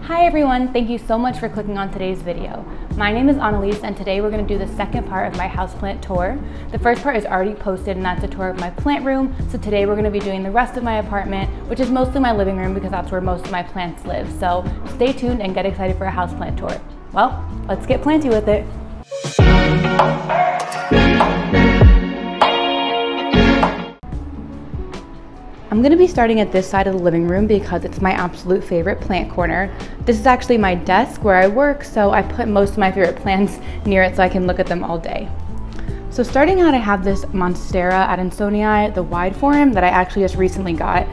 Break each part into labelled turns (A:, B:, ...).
A: Hi everyone, thank you so much for clicking on today's video. My name is Annalise and today we're going to do the second part of my houseplant tour. The first part is already posted and that's a tour of my plant room. So today we're going to be doing the rest of my apartment, which is mostly my living room because that's where most of my plants live. So stay tuned and get excited for a houseplant tour. Well, let's get planty with it. I'm going to be starting at this side of the living room because it's my absolute favorite plant corner. This is actually my desk where I work, so I put most of my favorite plants near it so I can look at them all day. So starting out, I have this Monstera Adansonii, the wide form that I actually just recently got.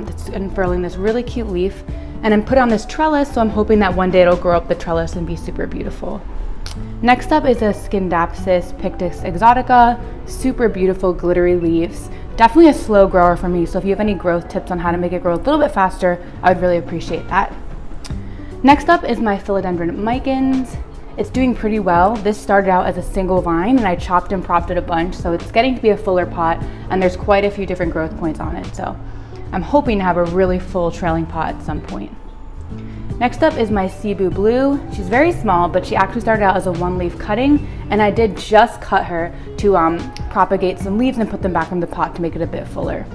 A: It's unfurling this really cute leaf, and I'm put on this trellis, so I'm hoping that one day it'll grow up the trellis and be super beautiful. Next up is a Scindapsus Pictus Exotica, super beautiful glittery leaves. Definitely a slow grower for me, so if you have any growth tips on how to make it grow a little bit faster, I would really appreciate that. Next up is my Philodendron Micans. It's doing pretty well. This started out as a single vine and I chopped and propped it a bunch, so it's getting to be a fuller pot and there's quite a few different growth points on it, so I'm hoping to have a really full trailing pot at some point. Next up is my Cebu Blue. She's very small, but she actually started out as a one-leaf cutting, and I did just cut her to propagate some leaves and put them back in the pot to make it a bit fuller.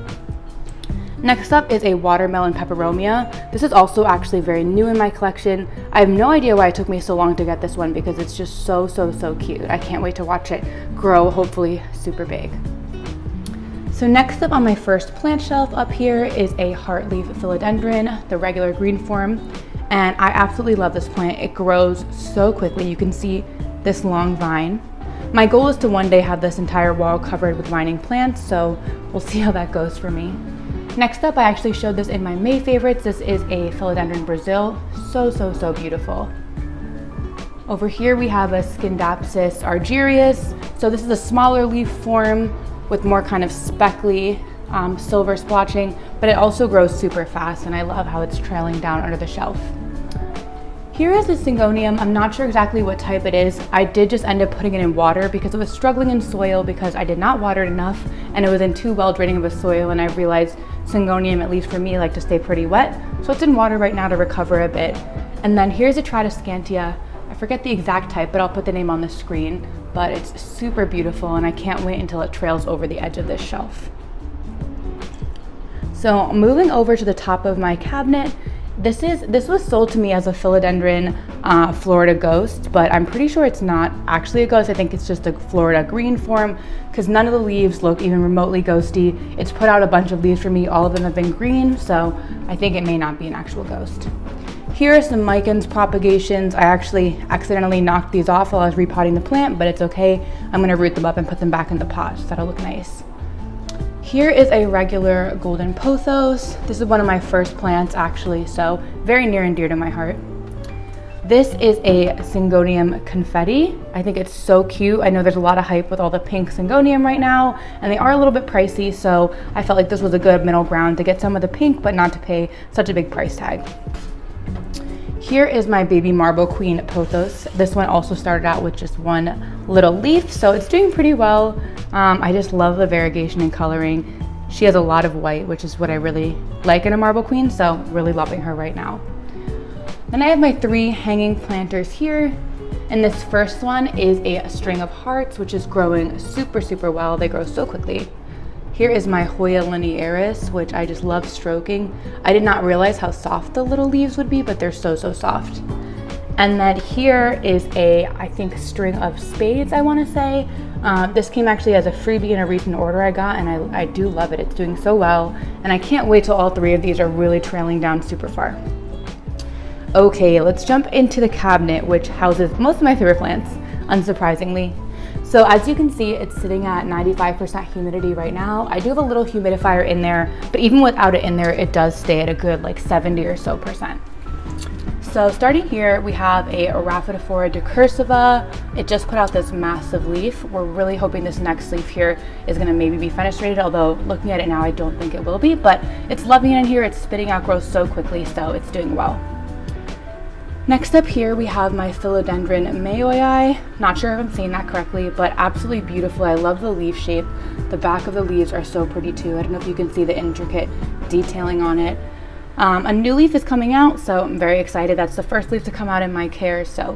A: Next up is a Watermelon Peperomia. This is also actually very new in my collection. I have no idea why it took me so long to get this one because it's just so cute. I can't wait to watch it grow, hopefully super big. So next up on my first plant shelf up here is a Heartleaf Philodendron, the regular green form. And I absolutely love this plant. It grows so quickly. You can see this long vine. My goal is to one day have this entire wall covered with vining plants, so we'll see how that goes for me. Next up, I actually showed this in my May favorites. This is a Philodendron Brazil. So beautiful. Over here we have a Scindapsus Argyrius. So this is a smaller leaf form with more kind of speckly silver splotching, but it also grows super fast and I love how it's trailing down under the shelf. Here is the Syngonium. I'm not sure exactly what type it is. I did just end up putting it in water because it was struggling in soil because I did not water it enough and it was in too well draining of a soil, and I realized Syngonium, at least for me, like to stay pretty wet. So it's in water right now to recover a bit. And then here's a Tradescantia. I forget the exact type, but I'll put the name on the screen, but it's super beautiful and I can't wait until it trails over the edge of this shelf. So moving over to the top of my cabinet, this was sold to me as a Philodendron Florida Ghost, but I'm pretty sure it's not actually a ghost. I think it's just a Florida green form because none of the leaves look even remotely ghosty. It's put out a bunch of leaves for me. All of them have been green, so I think it may not be an actual ghost. Here are some Micans propagations. I actually accidentally knocked these off while I was repotting the plant, but it's okay. I'm gonna root them up and put them back in the pot, so that'll look nice. Here is a regular golden pothos. This is one of my first plants actually, so very near and dear to my heart. This is a Syngonium confetti. I think it's so cute. I know there's a lot of hype with all the pink Syngonium right now, and they are a little bit pricey, so I felt like this was a good middle ground to get some of the pink, but not to pay such a big price tag. Here is my baby Marble Queen pothos. This one also started out with just one little leaf, so it's doing pretty well. I just love the variegation and coloring. She has a lot of white, which is what I really like in a Marble Queen, so really loving her right now. Then I have my three hanging planters here, and this first one is a String of Hearts, which is growing super well. They grow so quickly. Here is my Hoya linearis, which I just love stroking. I did not realize how soft the little leaves would be, but they're so soft. And then here is a, I think, String of Spades, I want to say. This came actually as a freebie in a recent order I got, and I do love it. It's doing so well, and I can't wait till all three of these are really trailing down super far. Okay, let's jump into the cabinet, which houses most of my favorite plants, unsurprisingly. So as you can see, it's sitting at 95% humidity right now. I do have a little humidifier in there, but even without it in there, it does stay at a good like 70 or so percent. So starting here, we have a Rhaphidophora decursiva. It just put out this massive leaf. We're really hoping this next leaf here is gonna maybe be fenestrated, although looking at it now, I don't think it will be, but it's loving it in here. It's spitting out growth so quickly, so it's doing well. Next up here, we have my Philodendron Mayoi. Not sure if I'm saying that correctly, but absolutely beautiful. I love the leaf shape. The back of the leaves are so pretty too. I don't know if you can see the intricate detailing on it. A new leaf is coming out, so I'm very excited. That's the first leaf to come out in my care, so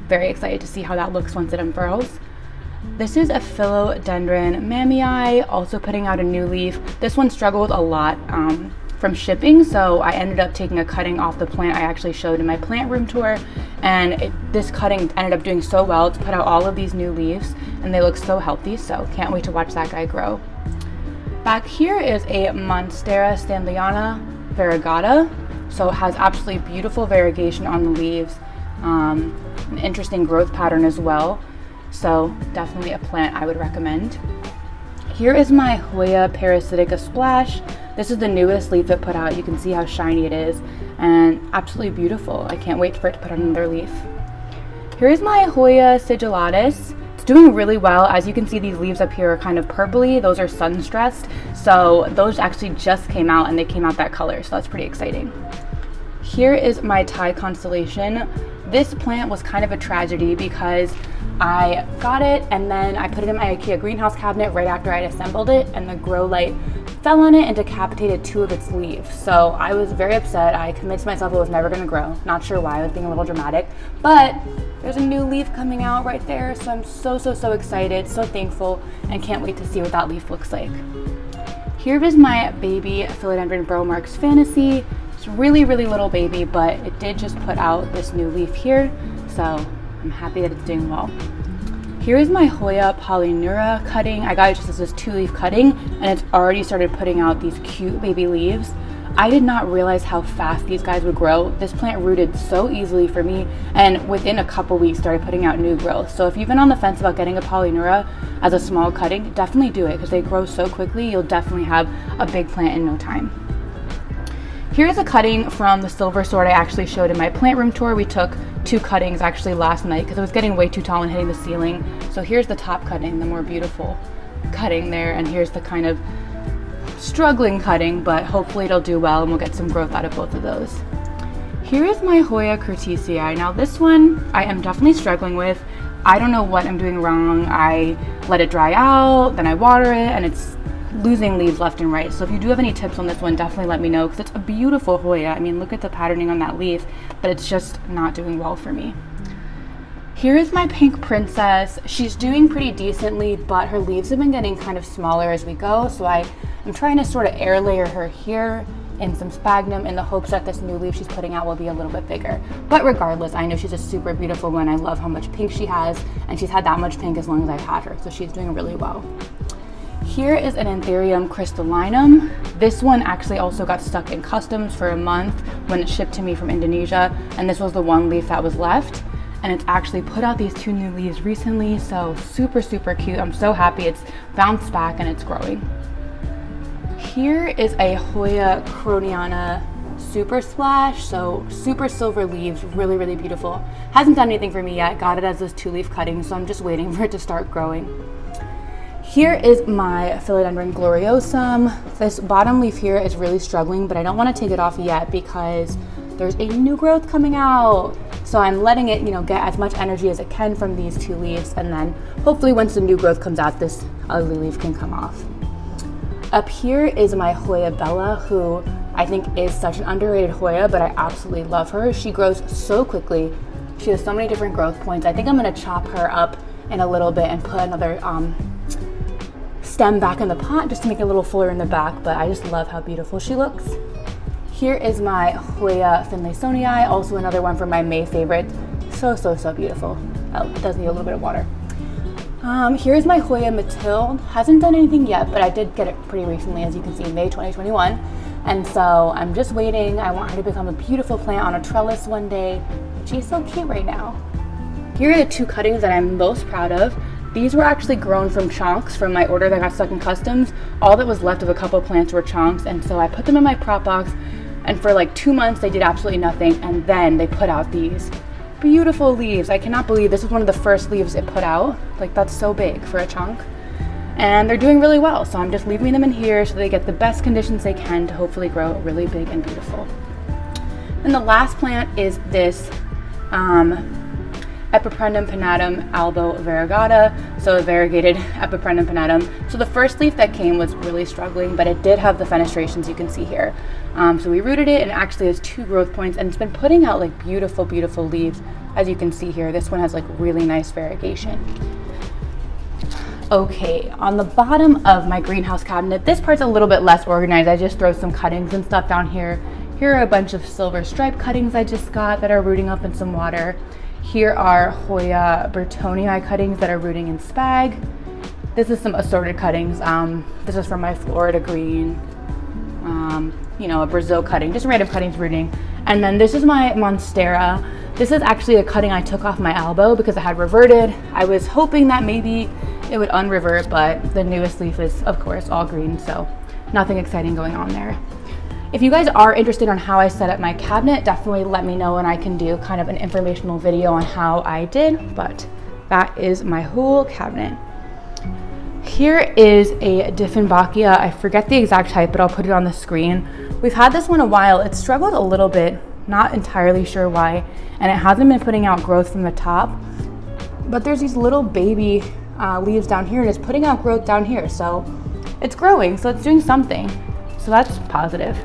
A: very excited to see how that looks once it unfurls. This is a philodendron mammii, also putting out a new leaf. This one struggled a lot from shipping, so I ended up taking a cutting off the plant I actually showed in my plant room tour, and this cutting ended up doing so well to put out all of these new leaves, and they look so healthy, so can't wait to watch that guy grow. Back here is a Monstera Stanleyana variegata, so it has absolutely beautiful variegation on the leaves, an interesting growth pattern as well. So definitely a plant I would recommend. Here is my Hoya parasitica splash. This is the newest leaf it put out. You can see how shiny it is and absolutely beautiful. I can't wait for it to put out another leaf. Here is my Hoya sigillatus. It's doing really well. As you can see, these leaves up here are kind of purpley. Those are sun stressed. So those actually just came out and they came out that color. So that's pretty exciting. Here is my Thai constellation. This plant was kind of a tragedy because I got it and then I put it in my Ikea greenhouse cabinet right after I'd assembled it, and the grow light fell on it and decapitated 2 of its leaves. So I was very upset. I convinced myself it was never going to grow. Not sure why. I was being a little dramatic, but there's a new leaf coming out right there. So I'm so excited, so thankful, and can't wait to see what that leaf looks like. Here is my baby philodendron Bromarks Fantasy. It's really little baby, but it did just put out this new leaf here, so I'm happy that it's doing well. Here is my Hoya Polyneura cutting. I got it just as this 2-leaf cutting, and it's already started putting out these cute baby leaves. I did not realize how fast these guys would grow. This plant rooted so easily for me, and within a couple weeks started putting out new growth. So if you've been on the fence about getting a Polyneura as a small cutting, definitely do it because they grow so quickly. You'll definitely have a big plant in no time. Here's a cutting from the silver sword I actually showed in my plant room tour. We took 2 cuttings actually last night because it was getting way too tall and hitting the ceiling. So here's the top cutting, the more beautiful cutting there, and here's the kind of struggling cutting, but hopefully it'll do well and we'll get some growth out of both of those. Here is my Hoya curtisii. Now this one I am definitely struggling with. I don't know what I'm doing wrong. I let it dry out, then I water it, and it's losing leaves left and right. So if you do have any tips on this one, definitely let me know because it's a beautiful Hoya. I mean, look at the patterning on that leaf, but it's just not doing well for me. Here is my pink princess. She's doing pretty decently, but her leaves have been getting kind of smaller as we go. So I'm trying to sort of air layer her here in some sphagnum in the hopes that this new leaf she's putting out will be a little bit bigger. But regardless, I know she's a super beautiful one. I love how much pink she has, and she's had that much pink as long as I've had her. So she's doing really well. Here is an Anthurium crystallinum. This one actually also got stuck in customs for a month when it shipped to me from Indonesia, and this was the 1 leaf that was left, and it's actually put out these 2 new leaves recently, so super cute. I'm so happy it's bounced back and it's growing. Here is a Hoya Croniana Super Splash, so super silver leaves, really beautiful. Hasn't done anything for me yet, got it as this 2-leaf cutting, so I'm just waiting for it to start growing. Here is my Philodendron gloriosum. This bottom leaf here is really struggling, but I don't want to take it off yet because there's a new growth coming out. So I'm letting it, get as much energy as it can from these 2 leaves, and then hopefully once the new growth comes out, this ugly leaf can come off. Up here is my Hoya Bella, who I think is such an underrated Hoya, but I absolutely love her. She grows so quickly. She has so many different growth points. I think I'm going to chop her up in a little bit and put another stem back in the pot just to make it a little fuller in the back, but I just love how beautiful she looks. Here is my Hoya finlaysonii, also another one from my May favorite. So beautiful. Oh, it does need a little bit of water. Here's my Hoya Mathilde. Hasn't done anything yet, but I did get it pretty recently, as you can see, May 2021. And so I'm just waiting. I want her to become a beautiful plant on a trellis one day. She's so cute right now. Here are the 2 cuttings that I'm most proud of. These were actually grown from chunks from my order that got stuck in customs. All that was left of a couple plants were chunks, and so I put them in my prop box, and for like 2 months they did absolutely nothing, and then they put out these beautiful leaves. I cannot believe this was one of the first leaves it put out. Like, that's so big for a chunk. And they're doing really well, so I'm just leaving them in here so they get the best conditions they can to hopefully grow really big and beautiful. And the last plant is this Epipremnum pinnatum albo variegata, so variegated Epipremnum pinnatum. So the first leaf that came was really struggling, but it did have the fenestrations you can see here. So we rooted it, and it actually has 2 growth points, and it's been putting out like beautiful, beautiful leaves. As you can see here, this one has like really nice variegation. Okay, on the bottom of my greenhouse cabinet, this part's a little bit less organized. I just throw some cuttings and stuff down here. Here are a bunch of silver stripe cuttings I just got that are rooting up in some water. Here are Hoya Burtonii cuttings that are rooting in spag. This is some assorted cuttings. This is from my Florida green, you know, a Brazil cutting, just random cuttings rooting. And then this is my Monstera. This is actually a cutting I took off my elbow because it had reverted. I was hoping that maybe it would unrevert, but the newest leaf is, of course, all green, so nothing exciting going on there. If you guys are interested on how I set up my cabinet, definitely let me know and I can do kind of an informational video on how I did, but that is my whole cabinet. Here is a Dieffenbachia. I forget the exact type, but I'll put it on the screen. We've had this one a while. It's struggled a little bit, not entirely sure why, and it hasn't been putting out growth from the top, but there's these little baby leaves down here, and it's putting out growth down here, so it's growing, so it's doing something, so that's positive.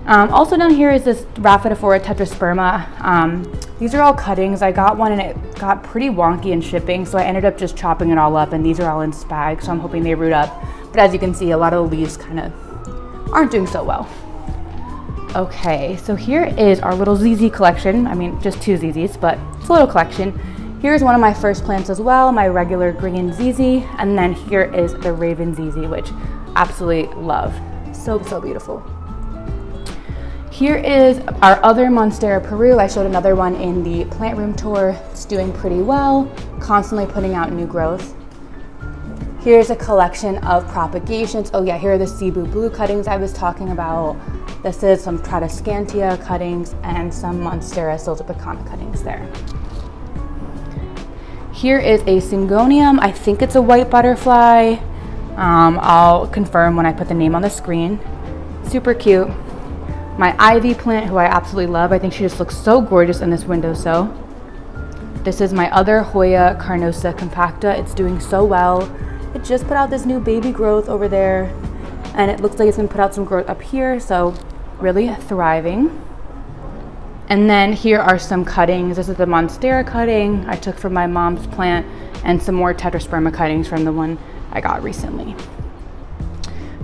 A: Also down here is this Rhaphidophora tetrasperma. These are all cuttings. I got one and it got pretty wonky in shipping, so I ended up just chopping it all up, and these are all in spag, so I'm hoping they root up. But as you can see, a lot of the leaves kind of aren't doing so well. Okay, so here is our little ZZ collection. I mean, just 2 ZZs, but it's a little collection. Here's one of my first plants as well, my regular green ZZ, and then here is the Raven ZZ, which absolutely love. So, so beautiful. Here is our other Monstera Peru. I showed another one in the plant room tour. It's doing pretty well, constantly putting out new growth. Here's a collection of propagations. Oh yeah, here are the Cebu blue cuttings I was talking about. This is some Tradescantia cuttings and some Monstera silvipicana cuttings there. Here is a Syngonium. I think it's a white butterfly. I'll confirm when I put the name on the screen. Super cute. My ivy plant, who I absolutely love. I think she just looks so gorgeous in this windowsill. This is my other Hoya Carnosa compacta. It's doing so well. It just put out this new baby growth over there, and it looks like it's gonna put out some growth up here, so really thriving. And then here are some cuttings. This is the Monstera cutting I took from my mom's plant, and some more tetrasperma cuttings from the one I got recently.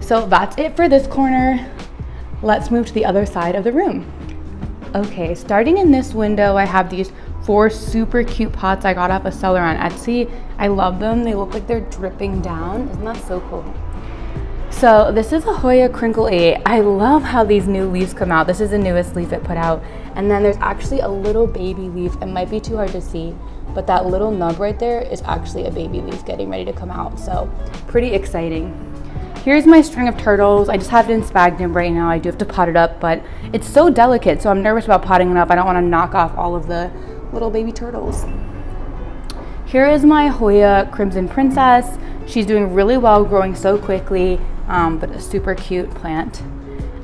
A: So that's it for this corner. Let's move to the other side of the room. Okay, starting in this window, I have these 4 super cute pots I got off a seller on Etsy. I love them. They look like they're dripping down. Isn't that so cool? So this is a Hoya Crinkle 8. I love how these new leaves come out. This is the newest leaf it put out. And then there's actually a little baby leaf. It might be too hard to see, but that little nub right there is actually a baby leaf getting ready to come out. So pretty exciting. Here's my string of turtles. I just have it in sphagnum right now. I do have to pot it up, but it's so delicate, so I'm nervous about potting it up. I don't want to knock off all of the little baby turtles. Here is my Hoya Crimson Princess. She's doing really well, growing so quickly, but a super cute plant.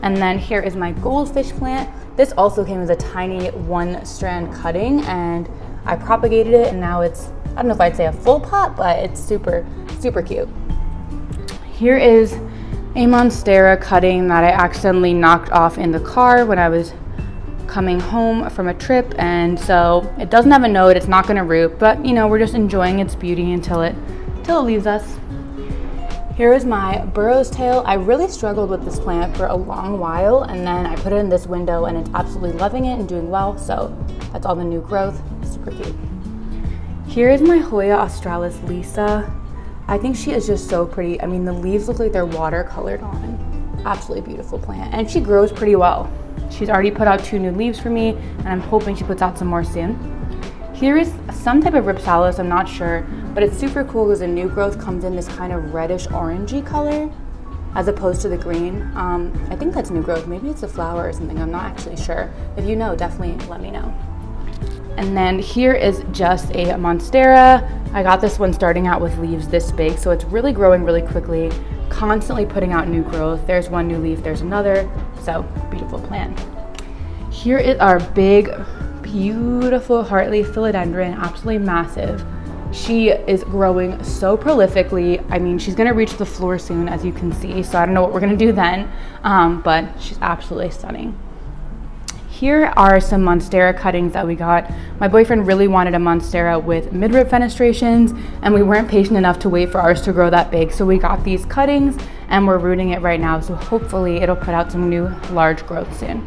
A: And then here is my goldfish plant. This also came as a tiny 1-strand cutting, and I propagated it, and now it's, I don't know if I'd say a full pot, but it's super, super cute. Here is a Monstera cutting that I accidentally knocked off in the car when I was coming home from a trip, and so it doesn't have a node. It's not going to root, but you know, we're just enjoying its beauty until it leaves us. Here is my Burrow's Tail. I really struggled with this plant for a long while, and then I put it in this window, and it's absolutely loving it and doing well. So that's all the new growth. Super cute. Here is my Hoya Australis Lisa. I think she is just so pretty. I mean, the leaves look like they're watercolored on. Absolutely beautiful plant. And she grows pretty well. She's already put out 2 new leaves for me, and I'm hoping she puts out some more soon. Here is some type of Ripsalis, I'm not sure, but it's super cool because the new growth comes in this kind of reddish orangey color as opposed to the green. I think that's new growth. Maybe it's a flower or something. I'm not actually sure. If you know, definitely let me know. And then here is just a Monstera. I got this one starting out with leaves this big, so it's really growing really quickly, constantly putting out new growth. There's one new leaf, there's another, so beautiful plant. Here is our big, beautiful heartleaf philodendron, absolutely massive. She is growing so prolifically. I mean, she's gonna reach the floor soon, as you can see, so I don't know what we're gonna do then, but she's absolutely stunning. Here are some monstera cuttings that we got. My boyfriend really wanted a monstera with midrib fenestrations, and we weren't patient enough to wait for ours to grow that big, so we got these cuttings and we're rooting it right now, so hopefully it'll put out some new large growth soon.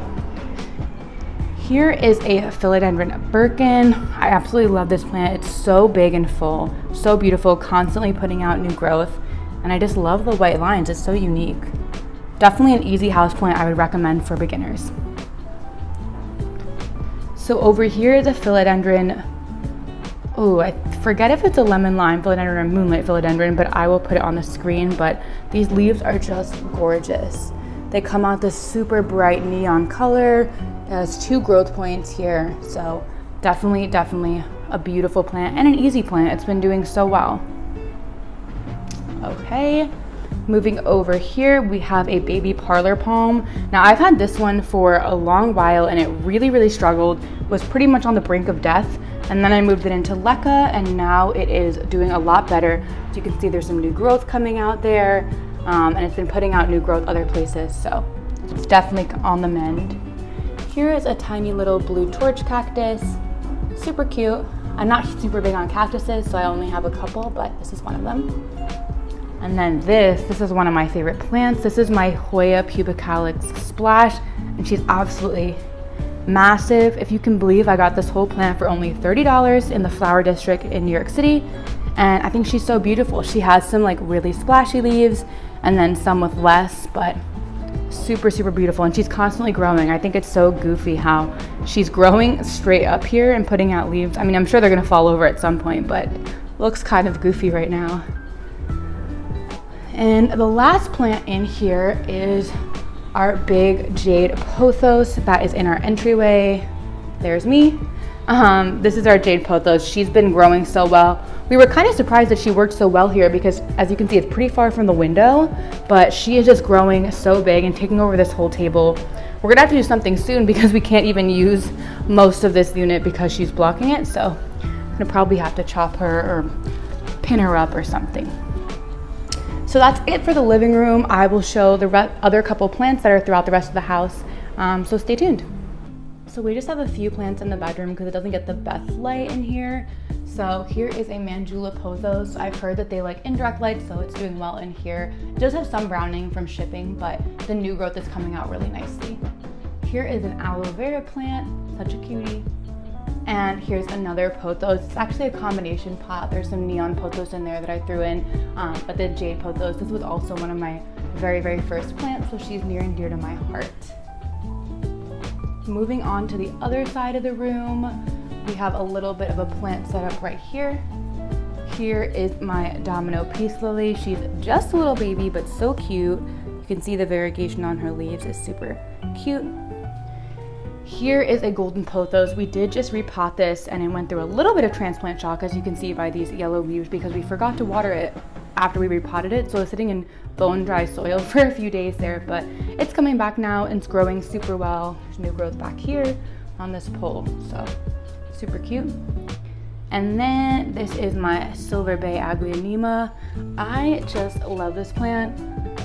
A: Here is a philodendron Birkin. I absolutely love this plant. It's so big and full, so beautiful, constantly putting out new growth, and I just love the white lines. It's so unique. Definitely an easy houseplant I would recommend for beginners. So over here is a philodendron. Oh, I forget if it's a lemon lime philodendron or moonlight philodendron, but I will put it on the screen. But these leaves are just gorgeous. They come out this super bright neon color. It has 2 growth points here. So definitely a beautiful plant and an easy plant. It's been doing so well. Okay. Moving over here, we have a baby parlor palm. Now I've had this one for a long while and it really struggled, was pretty much on the brink of death. And then I moved it into leca and now it is doing a lot better. As you can see, there's some new growth coming out there, and it's been putting out new growth other places. So it's definitely on the mend. Here is a tiny little blue torch cactus, super cute. I'm not super big on cactuses, so I only have a couple, but this is one of them. And then this is one of my favorite plants. This is my Hoya pubicalis splash, and she's absolutely massive. If you can believe, I got this whole plant for only $30 in the Flower District in New York City, and I think she's so beautiful. She has some like really splashy leaves, and then some with less, but super beautiful, and she's constantly growing. I think it's so goofy how she's growing straight up here and putting out leaves. I mean, I'm sure they're gonna fall over at some point, but looks kind of goofy right now. And the last plant in here is our big jade pothos that is in our entryway. There's me. This is our jade pothos. She's been growing so well. We were kind of surprised that she worked so well here because, as you can see, it's pretty far from the window, but she is just growing so big and taking over this whole table. We're gonna have to do something soon because we can't even use most of this unit because she's blocking it, so I'm gonna probably have to chop her or pin her up or something. So that's it for the living room. I will show the other couple plants that are throughout the rest of the house, so stay tuned. So we just have a few plants in the bedroom because it doesn't get the best light in here. So here is a Mandula pothos. I've heard that they like indirect light, so it's doing well in here. It does have some browning from shipping, but the new growth is coming out really nicely. Here is an aloe vera plant, such a cutie. And here's another pothos. It's actually a combination pot. There's some neon pothos in there that I threw in, but the jade pothos, this was also one of my very first plants, so she's near and dear to my heart. Moving on to the other side of the room, we have a little bit of a plant setup right here. Here is my domino peace lily. She's just a little baby, but so cute. You can see the variegation on her leaves is super cute. Here is a golden pothos. We did just repot this and it went through a little bit of transplant shock, as you can see by these yellow leaves, because we forgot to water it after we repotted it. So it's sitting in bone dry soil for a few days there, but it's coming back now and it's growing super well. There's new growth back here on this pole, so super cute. And then this is my Silver Bay Aglaonema. I just love this plant.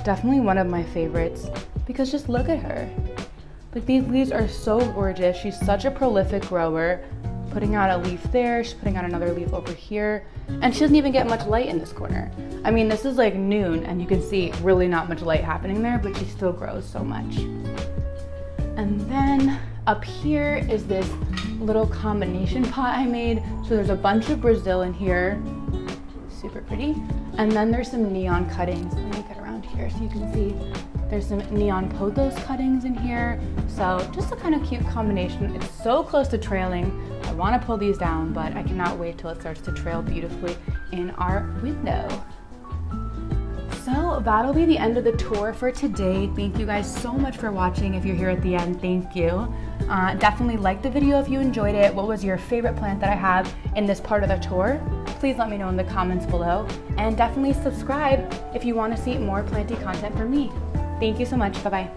A: Definitely one of my favorites because just look at her. Like, these leaves are so gorgeous. She's such a prolific grower, putting out a leaf there, she's putting out another leaf over here, and she doesn't even get much light in this corner. I mean, this is like noon and you can see really not much light happening there, but she still grows so much. And then up here is this little combination pot I made. So there's a bunch of Brazil in here, super pretty. And then there's some neon cuttings. Let me get around here so you can see. There's some neon pothos cuttings in here. So just a kind of cute combination. It's so close to trailing. I want to pull these down, but I cannot wait till it starts to trail beautifully in our window. So that'll be the end of the tour for today. Thank you guys so much for watching. If you're here at the end, thank you. Definitely like the video if you enjoyed it. What was your favorite plant that I have in this part of the tour? Please let me know in the comments below. And definitely subscribe if you want to see more planty content from me. Thank you so much. Bye-bye.